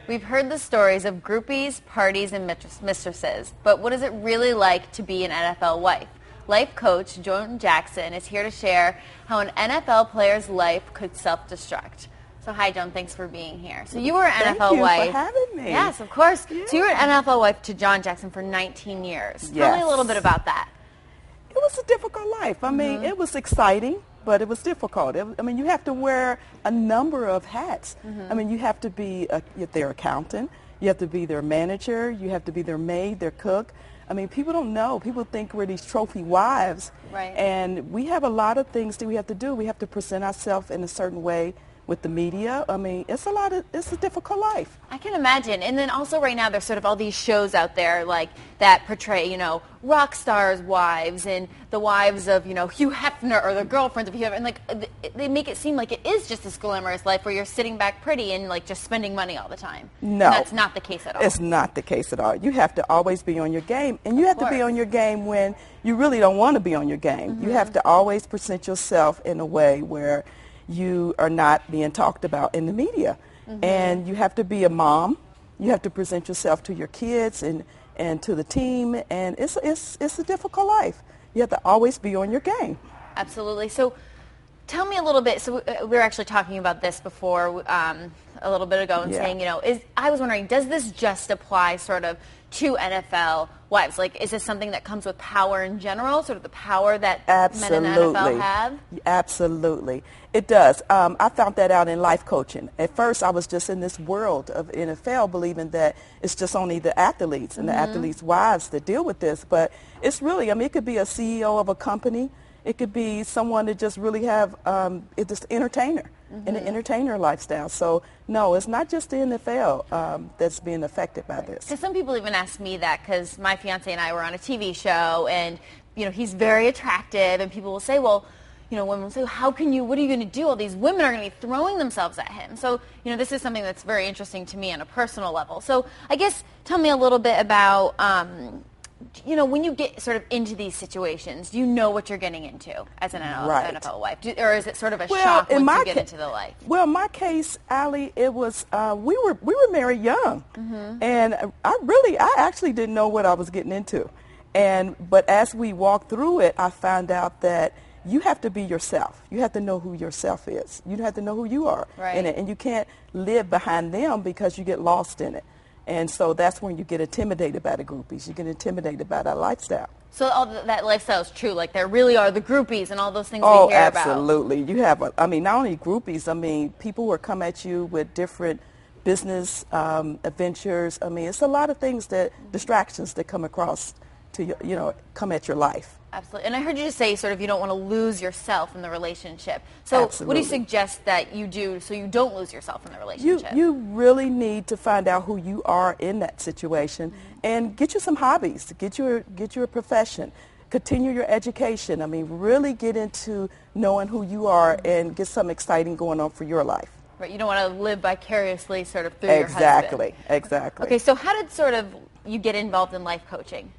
We've heard the stories of groupies, parties, and mistresses, but what is it really like to be an NFL wife? Life coach Joan Jackson is here to share how an NFL player's life could self-destruct. So hi, Joan. Thanks for being here. So you were an NFL wife. Thank you for having me. Yes, of course. Yeah. So you were an NFL wife to Joan Jackson for 19 years. Yes. Tell me a little bit about that. It was a difficult life. I mean, it was exciting, but it was difficult. I mean, you have to wear a number of hats. I mean, you have to be their accountant. You have to be their manager. You have to be their maid, their cook. I mean, people don't know. People think we're these trophy wives. Right. And we have a lot of things that we have to do. We have to present ourselves in a certain way with the media. I mean, it's a difficult life. I can imagine. And then also right now there's sort of all these shows out there like that portray, you know, rock stars' wives and the wives of, you know, Hugh Hefner or the girlfriends of Hugh Hefner. And like they make it seem like it is just this glamorous life where you're sitting back pretty and like just spending money all the time. No. And that's not the case at all. It's not the case at all. You have to always be on your game. And you have to be on your game when you really don't want to be on your game. You have to always present yourself in a way where you are not being talked about in the media. And you have to be a mom. You have to present yourself to your kids and to the team. And it's a difficult life. You have to always be on your game. Absolutely. So tell me a little bit. So we were actually talking about this before a little bit ago and saying, you know, I was wondering, does this just apply sort of to NFL wives? Like, is this something that comes with power in general, sort of the power that men in the NFL have? Absolutely. It does. I found that out in life coaching. At first, I was just in this world of NFL believing that it's just only the athletes and the athletes' wives that deal with this. But it's really, I mean, it could be a CEO of a company. It could be someone that just really have, it's just entertainer, in an entertainer lifestyle. So, no, it's not just the NFL that's being affected by this. Because some people even ask me that because my fiance and I were on a TV show and, you know, he's very attractive and people will say, well, you know, women will say, what are you going to do? All these women are going to be throwing themselves at him. So, you know, this is something that's very interesting to me on a personal level. So I guess tell me a little bit about, you know, when you get sort of into these situations, do you know what you're getting into as an NFL wife? Or is it sort of a shock once you get into the life? Well, in my case, Ali, it was, we were married young. And I actually didn't know what I was getting into. But as we walked through it, I found out that you have to be yourself. You have to know who yourself is. You have to know who you are in it. And you can't live behind them because you get lost in it. And so that's when you get intimidated by the groupies. You get intimidated by that lifestyle. So all that lifestyle is true. Like there really are the groupies and all those things we hear about. Oh, absolutely. You have, I mean, not only groupies. I mean, people will come at you with different business adventures. I mean, it's a lot of things distractions that come across to, you know, come at your life. Absolutely. And I heard you just say sort of you don't want to lose yourself in the relationship. So what do you suggest that you do so you don't lose yourself in the relationship? You really need to find out who you are in that situation and get you some hobbies, get you a profession, continue your education. I mean, really get into knowing who you are and get something exciting going on for your life. Right. You don't want to live vicariously sort of through your husband. Exactly. Okay, so how did sort of you get involved in life coaching?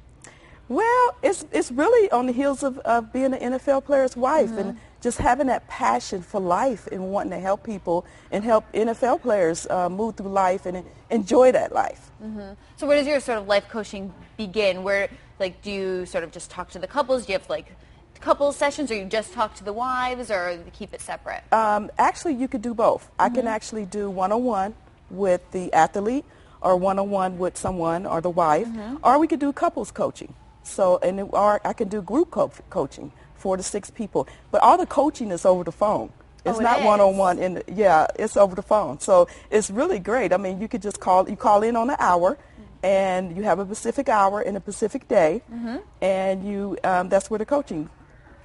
Well, it's really on the heels of being an NFL player's wife and just having that passion for life and wanting to help people and help NFL players move through life and enjoy that life. So where does your sort of life coaching begin? Where, like, do you sort of just talk to the couples? Do you have, like, couple sessions, or you just talk to the wives, or keep it separate? Actually, you could do both. I can actually do one-on-one with the athlete or one-on-one with someone or the wife, or we could do couples coaching. So, or I can do group coaching, 4 to 6 people. But all the coaching is over the phone. It's not one-on-one. It's over the phone. So it's really great. I mean, you could just call in on an hour, and you have a specific hour in a specific day, and that's where the coaching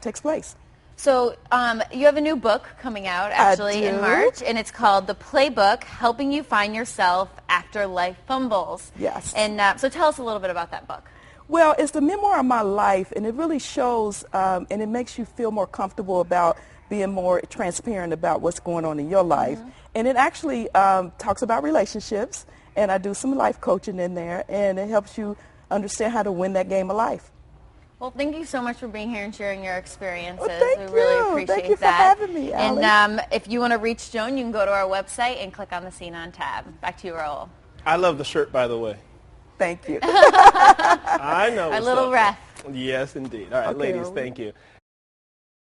takes place. So you have a new book coming out actually in March, and it's called The Playbook, Helping You Find Yourself After Life Fumbles. Yes. And so tell us a little bit about that book. Well, it's the memoir of my life, and it really shows, and it makes you feel more comfortable about being more transparent about what's going on in your life. And it actually talks about relationships, and I do some life coaching in there, and it helps you understand how to win that game of life. Well, thank you so much for being here and sharing your experiences. Well, thank we really appreciate Thank you that. for having me, Ali. And if you want to reach Joan, you can go to our website and click on the Scene On tab. Back to you, Raul. I love the shirt, by the way. Thank you. I know. Our little ref. Yes, indeed. All right, Okay, ladies, thank you.